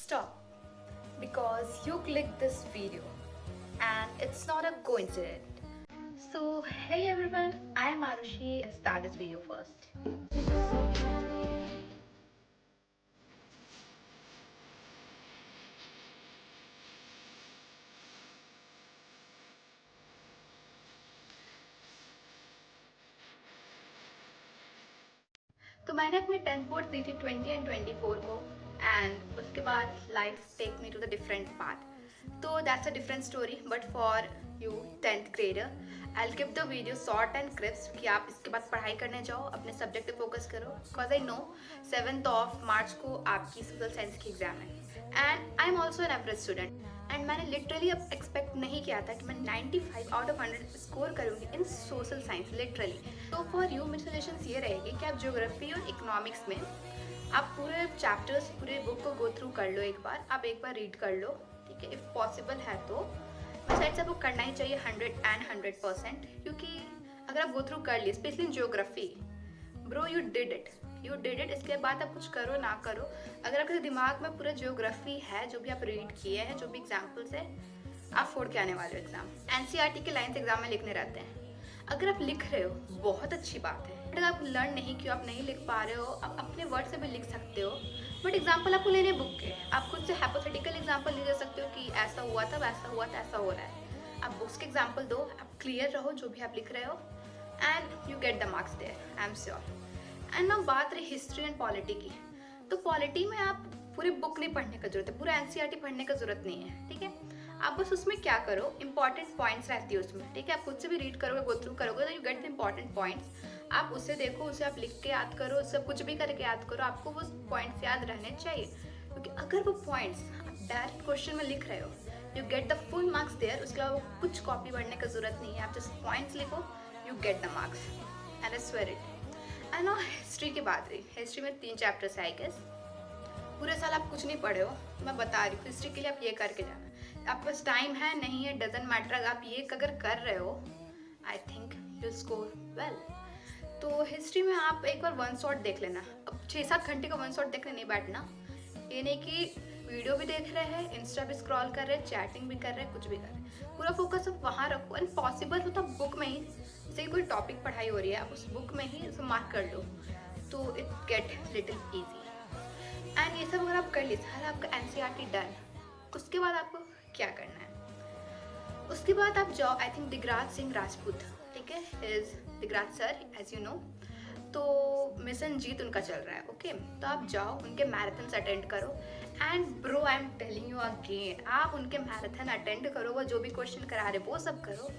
Stop, because you clicked this video and it's not a coincidence. So, hey everyone, I am Arushi. Let's start this video first. तो मैंने अपने 10th board दी थी 20 and 24 को and उसके बाद life take me to the different path. तो that's a different story but for you 10th grader I give the video short and crisp कि आप इसके बाद पढ़ाई करने जाओ, अपने सब्जेक्ट पे फोकस करो. Because I know 7th of March को आपकी सोशल साइंस की एग्जाम है and I am also an average student and मैंने लिटरली अब एक्सपेक्ट नहीं किया था कि मैं 95 आउट ऑफ 100 स्कोर करूँगी इन सोशल साइंस लिटरली. तो फॉर यू मेरी सजेशंस ये रहेगी कि आप ज्योग्राफी और इकोनॉमिक्स में आप पूरे चैप्टर्स पूरे बुक को गो थ्रू कर लो. एक बार रीड कर लो, ठीक है. इफ़ पॉसिबल है तो मेरे साइड से आपको करना ही चाहिए 100%, क्योंकि अगर आप गो थ्रू कर लिए specially in geography, bro you did it. इसके बाद आप कुछ करो ना करो, अगर आपके दिमाग में पूरा ज्योग्राफी है, जो भी आप रीड किए हैं, जो भी एग्जाम्पल्स है, आप फोड़ के आने वाले हो एग्जाम. एनसीईआरटी के लाइन्स एग्जाम में लिखने रहते हैं. अगर आप लिख रहे हो बहुत अच्छी बात है, बट अगर आप लर्न नहीं किया, आप नहीं लिख पा रहे हो, आप अपने वर्ड से भी लिख सकते हो. बट एग्जाम्पल आपको लेने बुक के, आप खुद से हाइपोथेटिकल एग्जाम्पल ले सकते हो कि ऐसा हुआ था, वैसा हुआ था, ऐसा हो रहा है. आप बुक्स के एग्जाम्पल दो, आप क्लियर रहो जो भी आप लिख रहे हो and you get the marks there, I am sure. And ना बात रही हिस्ट्री एंड पॉलिटी की, तो पॉलिटी में आप पूरी बुक नहीं पढ़ने का जरूरत है, पूरा एनसीईआरटी पढ़ने का जरूरत नहीं है, ठीक है. आप बस उसमें क्या करो, इंपॉर्टेंट पॉइंट्स रहती है उसमें, ठीक है. आप खुद से भी रीड करोगे, गो थ्रू करोगे तो you get the important points. आप उसे देखो, उसे आप लिख के याद करो, उससे कुछ भी करके याद करो, आपको वो पॉइंट्स याद रहने चाहिए. क्योंकि अगर वो पॉइंट्स आप डायरेक्ट क्वेश्चन में लिख रहे हो, you get the full marks there. उसके अलावा कुछ कॉपी पढ़ने का जरूरत नहीं है, आप जस्ट पॉइंट्स लिखो, you get the marks and I swear it. And ना हिस्ट्री की बात रही, हिस्ट्री में 3 चैप्टर्स है आई गेस. पूरे साल आप कुछ नहीं पढ़े हो, मैं बता रही हूँ हिस्ट्री के लिए आप ये करके जाना. आपके पास टाइम है नहीं है डजेंट मैटर, अगर आप ये अगर कर रहे हो I think you score well. तो हिस्ट्री में आप एक बार वन शॉट देख लेना. अब 6-7 घंटे का वन शॉट देखने नहीं बैठना. ये नहीं कि वीडियो भी देख रहे हैं, इंस्टा भी स्क्रॉल कर रहे हैं, चैटिंग भी कर रहे हैं, कुछ भी कर रहे हैं. पूरा फोकस आप वहाँ रखो एंड पॉसिबल हो तो बुक में ही, जैसे कोई टॉपिक पढ़ाई हो रही है, आप उस बुक में ही उसे मार्क कर लो तो it get little easy. And ये सब अगर आप कर ली, सारा आपका एनसीईआरटी डन. उसके बाद आपको क्या करना है, उसके बाद आप जाओ, आई थिंक दिगराज सिंह राजपूत, ठीक है, is Digraj sir as you know. तो मिशन जीत उनका चल रहा है, ओके. तो आप जाओ उनके मैराथन्स अटेंड करो and bro I am telling you again, आप उनके मैराथन अटेंड करो, वो जो भी क्वेश्चन करा रहे वो सब करो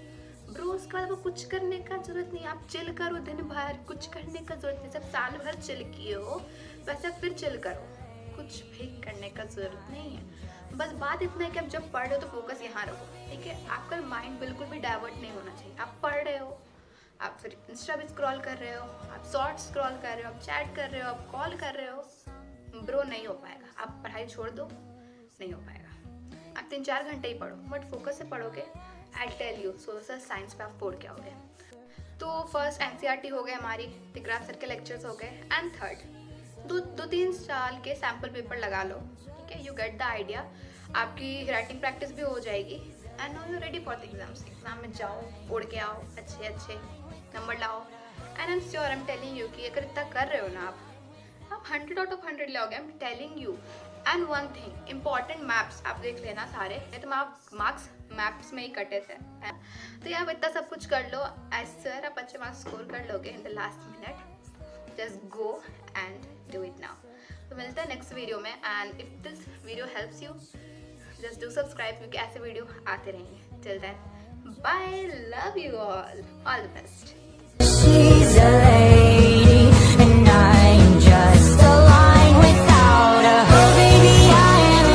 ब्रो. उसके बाद वो कुछ करने का जरूरत नहीं, आप चिल करो दिन भर, कुछ करने का जरूरत नहीं. सब साल भर चिल किए हो वैसे फिर चिल करो, कुछ भी करने का जरूरत नहीं है. बस बात इतना है कि आप जब पढ़ रहे हो तो फोकस यहाँ रखो, ठीक है. आपका माइंड बिल्कुल भी डाइवर्ट नहीं होना चाहिए. आप पढ़ रहे हो, आप फिर इंस्टा भी स्क्रॉल कर रहे हो, आप शॉर्ट स्क्रॉल कर रहे हो, आप चैट कर रहे हो, आप कॉल कर रहे हो, ब्रो नहीं हो पाएगा. आप पढ़ाई छोड़ दो, नहीं हो पाएगा. आप 3-4 घंटे ही पढ़ो बट फोकस से पढ़ोगे, I tell you social science पे आप फोड़ के आओगे. तो फर्स्ट एनसीईआरटी हो गए हमारी, दिगराज सर के लेक्चर्स हो गए एंड थर्ड 2-3 साल के सैम्पल पेपर लगा लो, ठीक है. यू गेट द आइडिया, आपकी राइटिंग प्रैक्टिस भी हो जाएगी and now you ready for the exams. Exam में जाओ, फोड़ के आओ, अच्छे नंबर लाओ and I am sure, I am telling you कि अगर इतना कर रहे हो ना आप 100 आउट ऑफ 100 लाओगे, आई am telling you. And one thing important, maps आप देख लेना सारे, नहीं तो मार्क्स मैप्स में ही कटे थे. तो आप इतना सब कुछ कर लो एज सर, आप अच्छे मार्क्स स्कोर कर लोगे in the last minute. Just go and do it now. तो मिलते हैं नेक्स्ट वीडियो में and if this video helps you just do subscribe, क्योंकि ऐसे वीडियो आते रहेंगे. Till then bye, love you all the best.